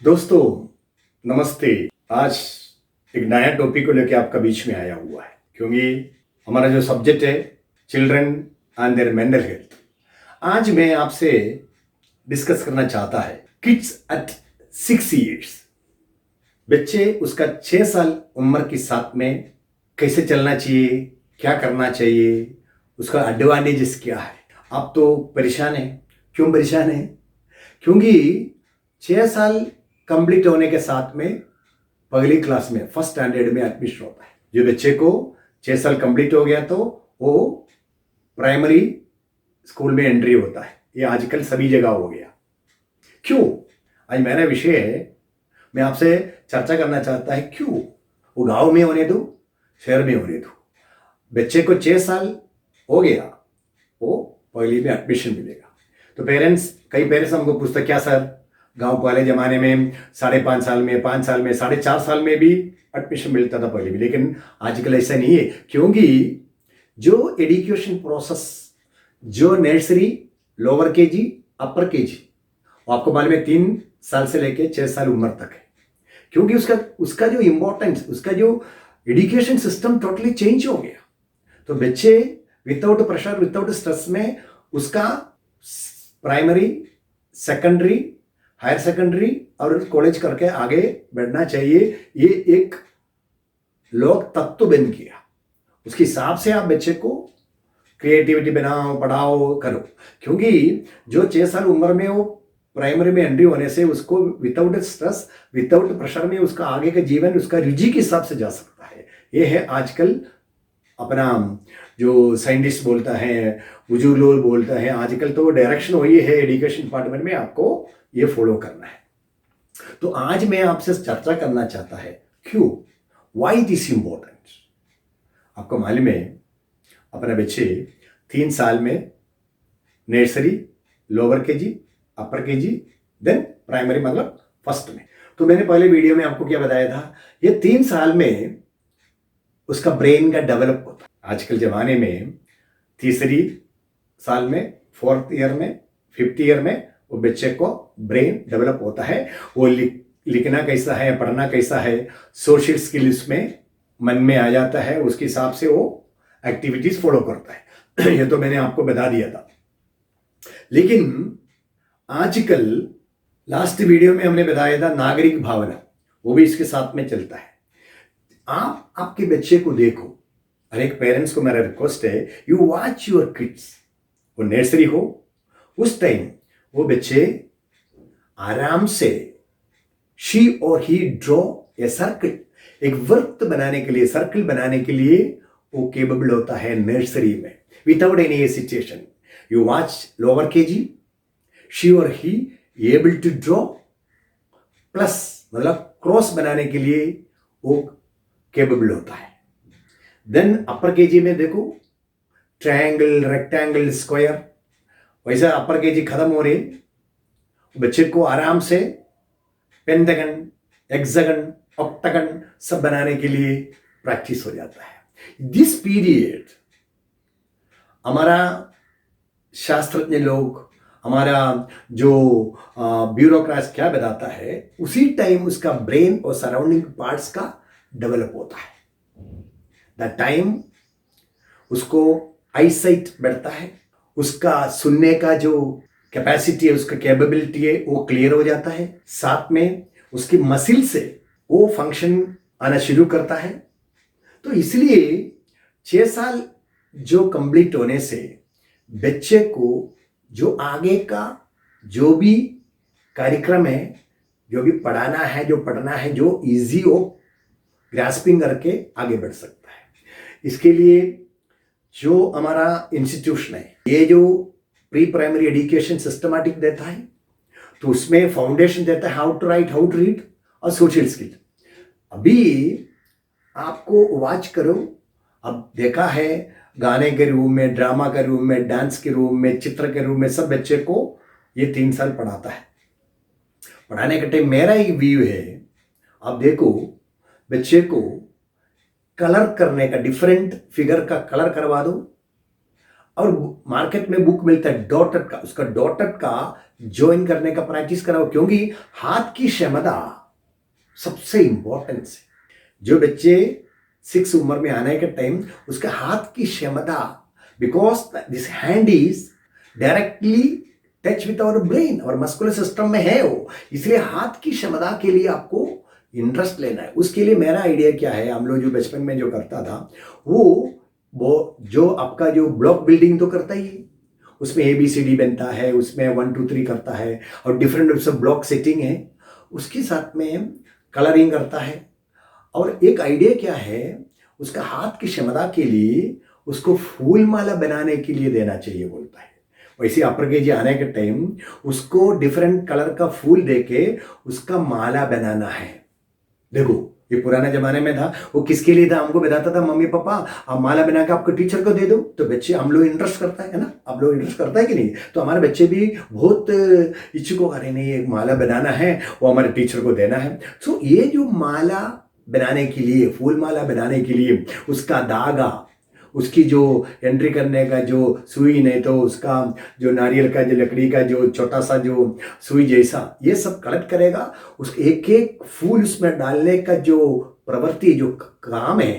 दोस्तों नमस्ते। आज एक नया टॉपिक को लेकर आपका बीच में आया हुआ है क्योंकि हमारा जो सब्जेक्ट है children and their mental health. आज मैं आपसे डिस्कस करना चाहता है किड्स एट 6 इयर्स। बच्चे उसका 6 साल उम्र के साथ में कैसे चलना चाहिए, क्या करना चाहिए, उसका एडवांटेजेस क्या है। आप तो परेशान हैं। क्यों परेशान हैं? क्योंकि 6 साल कंप्लीट होने के साथ में पहली क्लास में फर्स्ट स्टैंडर्ड में एडमिशन होता है। जो बच्चे को 6 साल कंप्लीट हो गया तो वो प्राइमरी स्कूल में एंट्री होता है। ये आजकल सभी जगह हो गया। क्यों? आज मेरा विषय है, मैं आपसे चर्चा करना चाहता है क्यों। वो गांव में होने दो, शहर में होने दो, बच्चे को 6 साल हो गया वो पहली में एडमिशन मिलेगा। तो कई पेरेंट्स हमको पूछते क्या सर, गांव वाले जमाने में 5.5 साल में, 5 साल में, 4.5 साल में भी एडमिशन मिलता था पहले भी, लेकिन आजकल ऐसा नहीं है। क्योंकि जो एजुकेशन प्रोसेस, जो नर्सरी, लोअर केजी, अपर केजी, आपको मालूम है 3 साल से लेके 6 साल उम्र तक है। क्योंकि उसका जो इम्पोर्टेंस, उसका जो एजुकेशन सिस्टम टोटली चेंज हो गया। तो बच्चे विदाउट प्रेशर, विदाउट स्ट्रेस में उसका प्राइमरी, सेकेंडरी, हायर सेकेंडरी और कॉलेज करके आगे बढ़ना चाहिए। ये एक लोक तत्व बन गया। उसके हिसाब से आप बच्चे को क्रिएटिविटी बनाओ, पढ़ाओ, करो। क्योंकि जो 6 साल उम्र में वो प्राइमरी में एंट्री होने से उसको विदाउट स्ट्रेस, विदाउट प्रेशर में उसका आगे का जीवन उसका रुचि के हिसाब से जा सकता है। ये है आजकल अपना जो साइंटिस्ट बोलता है, बुजुर्ग लोग बोलता है, आजकल तो डायरेक्शन वही है एजुकेशन डिपार्टमेंट में, आपको ये फॉलो करना है। तो आज मैं आपसे चर्चा करना चाहता है क्यों, व्हाई दिस इंपॉर्टेंट। आपको मालूम है अपने बच्चे 3 साल में नर्सरी, लोअर केजी, अपर केजी, देन प्राइमरी मतलब फर्स्ट में। तो मैंने पहले वीडियो में आपको क्या बताया था, ये 3 साल में उसका ब्रेन का डेवलप होता है। आजकल जमाने में तीसरी साल में, 4th ईयर में, 5th ईयर में वो बच्चे को ब्रेन डेवलप होता है। वो लिखना कैसा है, पढ़ना कैसा है, सोशल स्किल्स में मन में आ जाता है, उसके हिसाब से वो एक्टिविटीज फॉलो करता है। ये तो मैंने आपको बता दिया था। लेकिन आजकल लास्ट वीडियो में हमने बताया था नागरिक भावना, वो भी इसके साथ में चलता है। आप आपके बच्चे को देखो, हर एक पेरेंट्स को मेरा रिक्वेस्ट है, यू वॉच योर किड्स। वो नर्सरी हो उस टाइम वो बच्चे आराम से she or he draw a circle, एक वृत्त बनाने के लिए, सर्कल बनाने के लिए वो केपेबल होता है नर्सरी में, without any hesitation. You watch lower KG, she or he able to draw plus, मतलब क्रॉस बनाने के लिए वो केपेबल होता है। देन अपर केजी में देखो ट्रायंगल, रेक्टेंगल, स्क्वायर, वैसा अपर केजी खत्म हो रही, बच्चे को आराम से पेंटागन, हेक्सागन, ऑक्टागन सब बनाने के लिए प्रैक्टिस हो जाता है। दिस पीरियड हमारा शास्त्रज्ञ लोग, हमारा जो ब्यूरोक्रेट्स क्या बताता है, उसी टाइम उसका ब्रेन और सराउंडिंग पार्ट्स का डेवलप होता है। द टाइम उसको आईसाइट बढ़ता है, उसका सुनने का जो कैपेसिटी है, उसका कैपेबिलिटी है, वो क्लियर हो जाता है। साथ में उसकी मसिल से वो फंक्शन आना शुरू करता है। तो इसलिए 6 साल जो कंप्लीट होने से बच्चे को जो आगे का जो भी कार्यक्रम है, जो भी पढ़ाना है, जो पढ़ना है, जो इजी हो, ग्रास्पिंग करके आगे बढ़ सकता है। इसके लिए जो हमारा इंस्टीट्यूशन है, ये जो प्री प्राइमरी एजुकेशन सिस्टमैटिक देता है, तो उसमें फाउंडेशन देता है, how to write, how to read और सोशल स्किल। अभी आपको वॉच करो, अब देखा है गाने के रूम में, ड्रामा के रूम में, डांस के रूम में, चित्र के रूम में, सब बच्चे को ये 3 साल पढ़ाता है। पढ़ाने का टाइम मेरा एक व्यू है, आप देखो बच्चे को कलर करने का, डिफरेंट फिगर का कलर करवा दो। और मार्केट में बुक मिलता है डॉटेड का, उसका डॉटेड का ज्वाइन करने का प्रैक्टिस कराओ, क्योंकि हाथ की क्षमता सबसे इंपॉर्टेंट है। जो बच्चे 6 उम्र में आने के टाइम उसका हाथ की क्षमता, because this hand is directly touch with our brain और मस्कुलर सिस्टम में है वो, इसलिए हाथ की क्षमता के लिए आपको इंटरेस्ट लेना है। उसके लिए मेरा आइडिया क्या है, हम लोग जो बचपन में जो करता था वो जो आपका जो ब्लॉक बिल्डिंग तो करता ही है, उसमें ABCD बनता है, उसमें 1 2 3 करता है और डिफरेंट ब्लॉक सेटिंग है, उसके साथ में कलरिंग करता है। और एक आइडिया क्या है, उसका हाथ की क्षमता के लिए उसको फूल माला बनाने के लिए देना चाहिए बोलता है। वैसे अपर केजी आने के टाइम उसको डिफरेंट कलर का फूल देके उसका माला बनाना है। देखो ये पुराने जमाने में था, वो किसके लिए था, हमको बताता था मम्मी पापा आप माला बना के आपको टीचर को दे दो, तो बच्चे हम लोग इंटरेस्ट करता है ना, आप लोग इंटरेस्ट करता है कि नहीं, तो हमारे बच्चे भी बहुत इच्छुक हो, अरे नहीं एक माला बनाना है वो हमारे टीचर को देना है। तो ये जो माला बनाने के लिए, फूल माला बनाने के लिए उसका धागा, उसकी जो एंट्री करने का जो सुई, नहीं तो उसका जो नारियल का जो लकड़ी का जो छोटा सा जो सुई जैसा ये सब कलेक्ट करेगा, उस एक एक फूल उसमें डालने का जो प्रवृत्ति जो काम है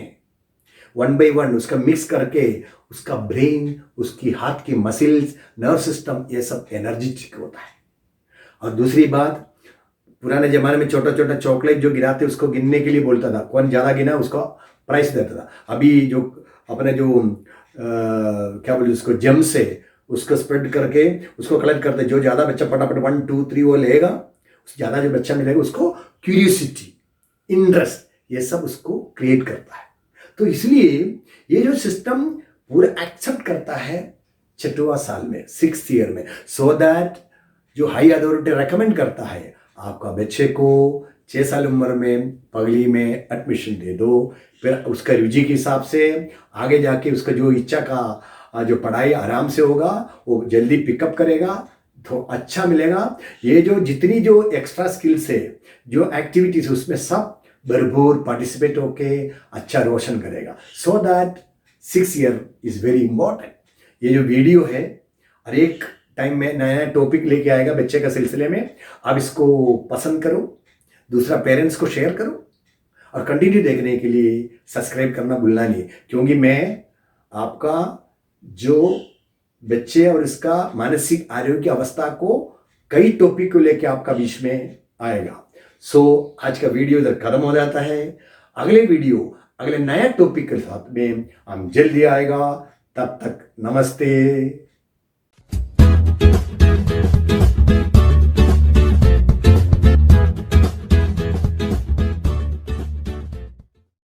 1 by 1 उसका मिक्स करके उसका ब्रेन, उसकी हाथ की मसल्स, नर्व सिस्टम ये सब एनर्जेटिक होता है। और दूसरी बात, पुराने जमाने में छोटा छोटा चॉकलेट जो गिराते उसको गिनने के लिए बोलता था, कौन ज्यादा गिना उसको प्राइस देता था। अभी जो अपने जो क्या बोले उसको जेम से उसको स्प्रेड करके उसको कलेक्ट करते, जो ज्यादा बच्चा फटाफट 1 2 3 वो लेगा, ज्यादा जो बच्चा मिलेगा उसको क्यूरियोसिटी, इंटरेस्ट, ये सब उसको क्रिएट करता है। तो इसलिए ये जो सिस्टम पूरा एक्सेप्ट करता है 6वां साल में, 6th ईयर में, सो दैट जो हाई अथॉरिटी रेकमेंड करता है आपका बच्चे को 6 साल उम्र में पगली में एडमिशन दे दो, फिर उसका रुचि के हिसाब से आगे जाके उसका जो इच्छा का जो पढ़ाई आराम से होगा वो जल्दी पिकअप करेगा तो अच्छा मिलेगा। ये जो जितनी जो एक्स्ट्रा स्किल्स है, जो एक्टिविटीज, उसमें सब भरपूर पार्टिसिपेट होके अच्छा रोशन करेगा, so that 6 year is very important. ये जो वीडियो है हर एक टाइम में नया नया टॉपिक लेके आएगा बच्चे का सिलसिले में, आप इसको पसंद करो, दूसरा पेरेंट्स को शेयर करो और कंटिन्यू देखने के लिए सब्सक्राइब करना भूलना नहीं, क्योंकि मैं आपका जो बच्चे और इसका मानसिक आरोग्य अवस्था को कई टॉपिक को लेके आपका बीच में आएगा। सो आज का वीडियो इधर खत्म हो जाता है, अगले वीडियो अगले नया टॉपिक के साथ में हम जल्दी आएगा, तब तक नमस्ते।